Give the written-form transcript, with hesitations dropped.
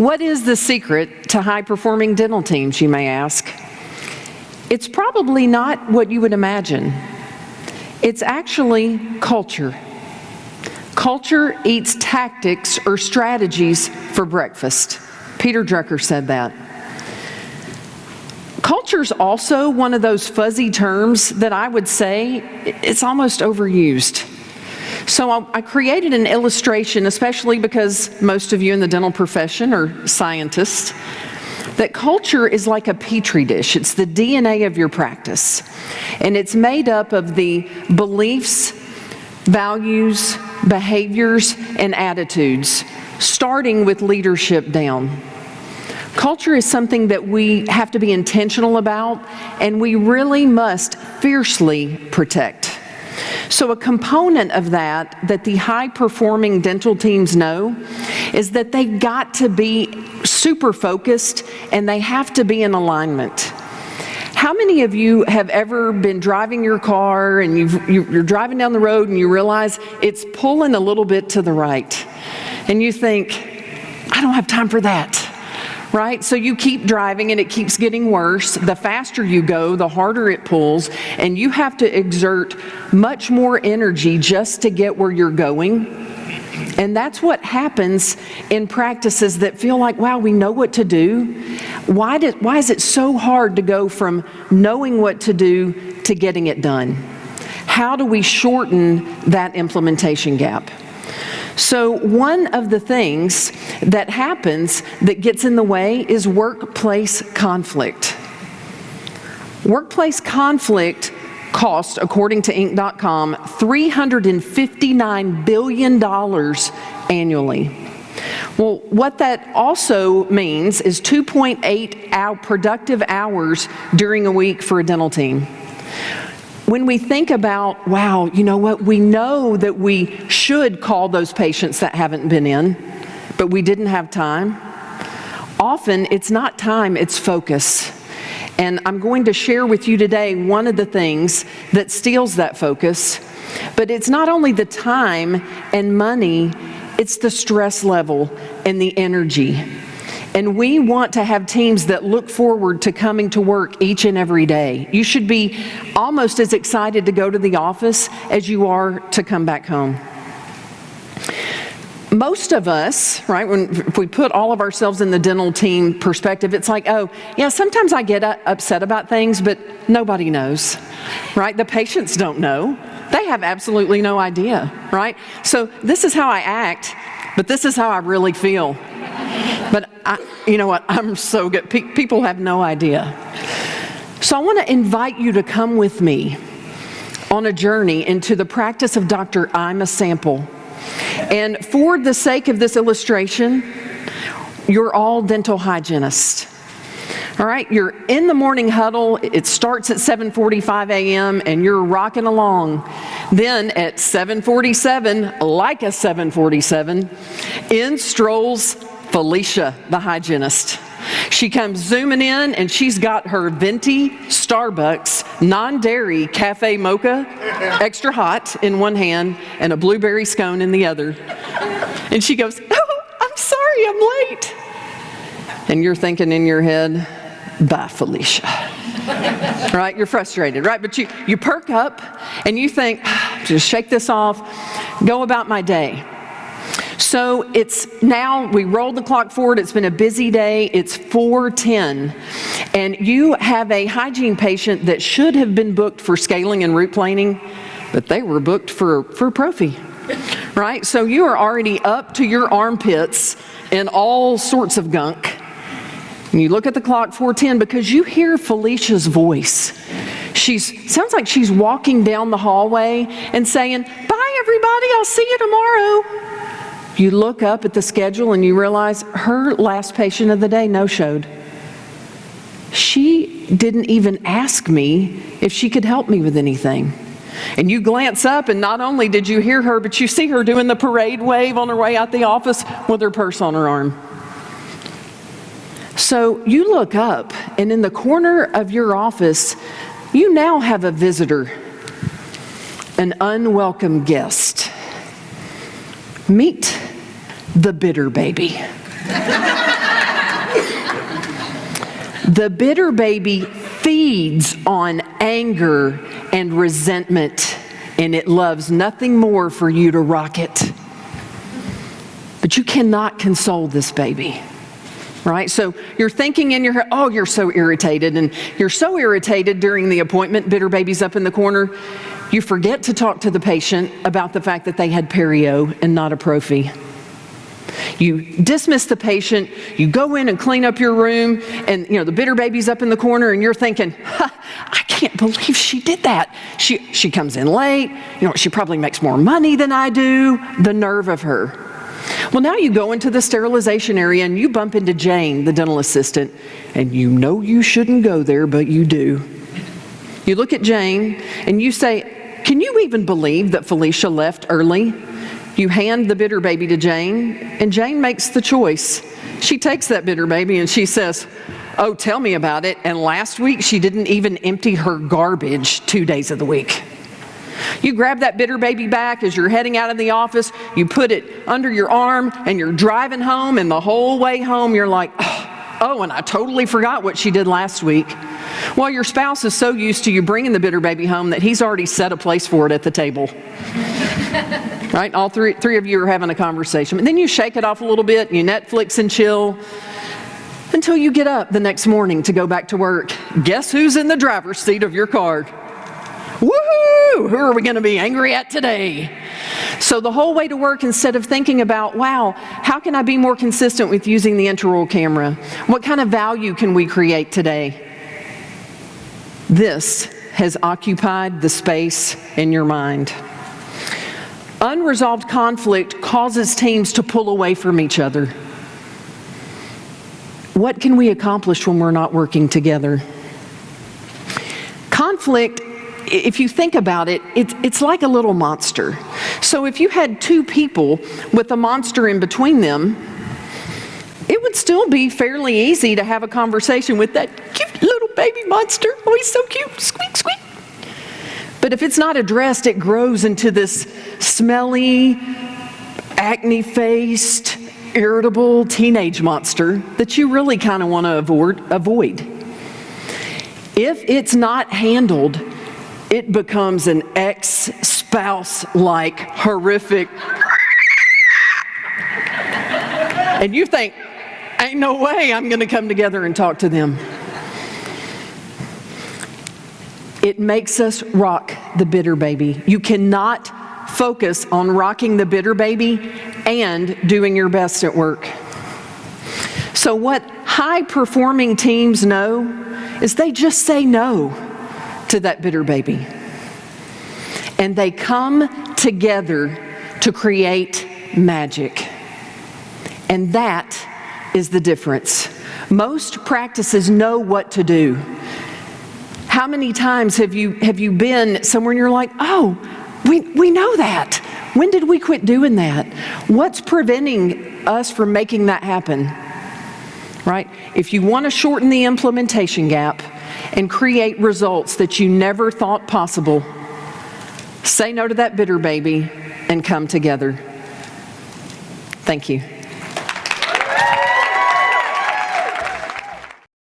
What is the secret to high-performing dental teams, you may ask? It's probably not what you would imagine. It's actually culture. Culture eats tactics or strategies for breakfast. Peter Drucker said that. Culture's also one of those fuzzy terms that I would say it's almost overused. So I created an illustration, especially because most of you in the dental profession are scientists, that culture is like a petri dish. It's the DNA of your practice. And it's made up of the beliefs, values, behaviors, and attitudes, starting with leadership down. Culture is something that we have to be intentional about, and we really must fiercely protect. So a component of that the high-performing dental teams know is that they got to be super focused and they have to be in alignment. How many of you have ever been driving your car and you're driving down the road and you realize it's pulling a little bit to the right? And you think, I don't have time for that. Right? So you keep driving and it keeps getting worse. The faster you go, the harder it pulls, and you have to exert much more energy just to get where you're going. And that's what happens in practices that feel like, wow, we know what to do. Why is it so hard to go from knowing what to do to getting it done? How do we shorten that implementation gap? So one of the things that happens that gets in the way is workplace conflict. Workplace conflict cost, according to Inc.com, $359 billion annually. Well, what that also means is 2.8 productive hours during a week for a dental team. When we think about, wow, you know what, we know that we should call those patients that haven't been in, but we didn't have time. Often it's not time, it's focus. And I'm going to share with you today one of the things that steals that focus, but it's not only the time and money, it's the stress level and the energy. And we want to have teams that look forward to coming to work each and every day. You should be almost as excited to go to the office as you are to come back home. Most of us, right, if we put all of ourselves in the dental team perspective, it's like, oh, yeah, sometimes I get upset about things, but nobody knows, right? The patients don't know. They have absolutely no idea, right? So this is how I act, but this is how I really feel. But you know what, I'm so good. People have no idea. So I want to invite you to come with me on a journey into the practice of Dr. I'm a Sample. And for the sake of this illustration, you're all dental hygienists. All right, you're in the morning huddle. It starts at 7:45 a.m. and you're rocking along. Then at 7:47, like a 747, in strolls Felicia, the hygienist. She comes zooming in and she's got her venti Starbucks non-dairy cafe mocha, extra hot in one hand and a blueberry scone in the other. And she goes, oh, I'm sorry, I'm late. And you're thinking in your head, bye, Felicia. Right? You're frustrated, right? But you perk up and you think, just shake this off, go about my day. So it's now, we rolled the clock forward, it's been a busy day, it's 4:10, and you have a hygiene patient that should have been booked for scaling and root planing, but they were booked for prophy, right? So you are already up to your armpits in all sorts of gunk. And you look at the clock, 4:10, because you hear Felicia's voice. Sounds like she's walking down the hallway and saying, bye everybody, I'll see you tomorrow. You look up at the schedule and you realize her last patient of the day no-showed. She didn't even ask me if she could help me with anything. And you glance up and not only did you hear her, but you see her doing the parade wave on her way out the office with her purse on her arm. So you look up and in the corner of your office, you now have a visitor, an unwelcome guest. Meet the bitter baby. The bitter baby feeds on anger and resentment, and it loves nothing more for you to rock it. But you cannot console this baby, right? So you're thinking in your head, oh, you're so irritated, and you're so irritated during the appointment, bitter baby's up in the corner, you forget to talk to the patient about the fact that they had perio and not a prophy. You dismiss the patient, you go in and clean up your room, and the bitter baby's up in the corner, and you're thinking, I can't believe she did that. She comes in late, she probably makes more money than I do. The nerve of her. Well, now you go into the sterilization area and you bump into Jane, the dental assistant, and you know you shouldn't go there, but you do. You look at Jane and you say, can you even believe that Felicia left early? You hand the bitter baby to Jane, and Jane makes the choice. She takes that bitter baby and she says, oh, tell me about it. And last week she didn't even empty her garbage 2 days of the week. You grab that bitter baby back as you're heading out of the office, you put it under your arm, and you're driving home, and the whole way home you're like, oh, and I totally forgot what she did last week. Well, your spouse is so used to you bringing the bitter baby home that he's already set a place for it at the table. Right? All three of you are having a conversation. And then you shake it off a little bit, you Netflix and chill, until you get up the next morning to go back to work. Guess who's in the driver's seat of your car? Woohoo! Who are we going to be angry at today? So the whole way to work, instead of thinking about, wow, how can I be more consistent with using the intraoral camera? What kind of value can we create today? This has occupied the space in your mind. Unresolved conflict causes teams to pull away from each other. What can we accomplish when we're not working together? Conflict, if you think about it, it's like a little monster. So if you had two people with a monster in between them, it would still be fairly easy to have a conversation with that cute little baby monster. Oh, he's so cute, squeak, squeak. But if it's not addressed, it grows into this smelly, acne-faced, irritable teenage monster that you really kind of want to avoid. If it's not handled, it becomes an ex-spouse-like horrific. And you think, ain't no way I'm going to come together and talk to them. It makes us rock the bitter baby. You cannot focus on rocking the bitter baby and doing your best at work. So what high-performing teams know is they just say no to that bitter baby. And they come together to create magic. And that is the difference. Most practices know what to do. How many times have you been somewhere and you're like, oh, we know that. When did we quit doing that? What's preventing us from making that happen? Right? If you want to shorten the implementation gap and create results that you never thought possible, say no to that bitter baby and come together. Thank you.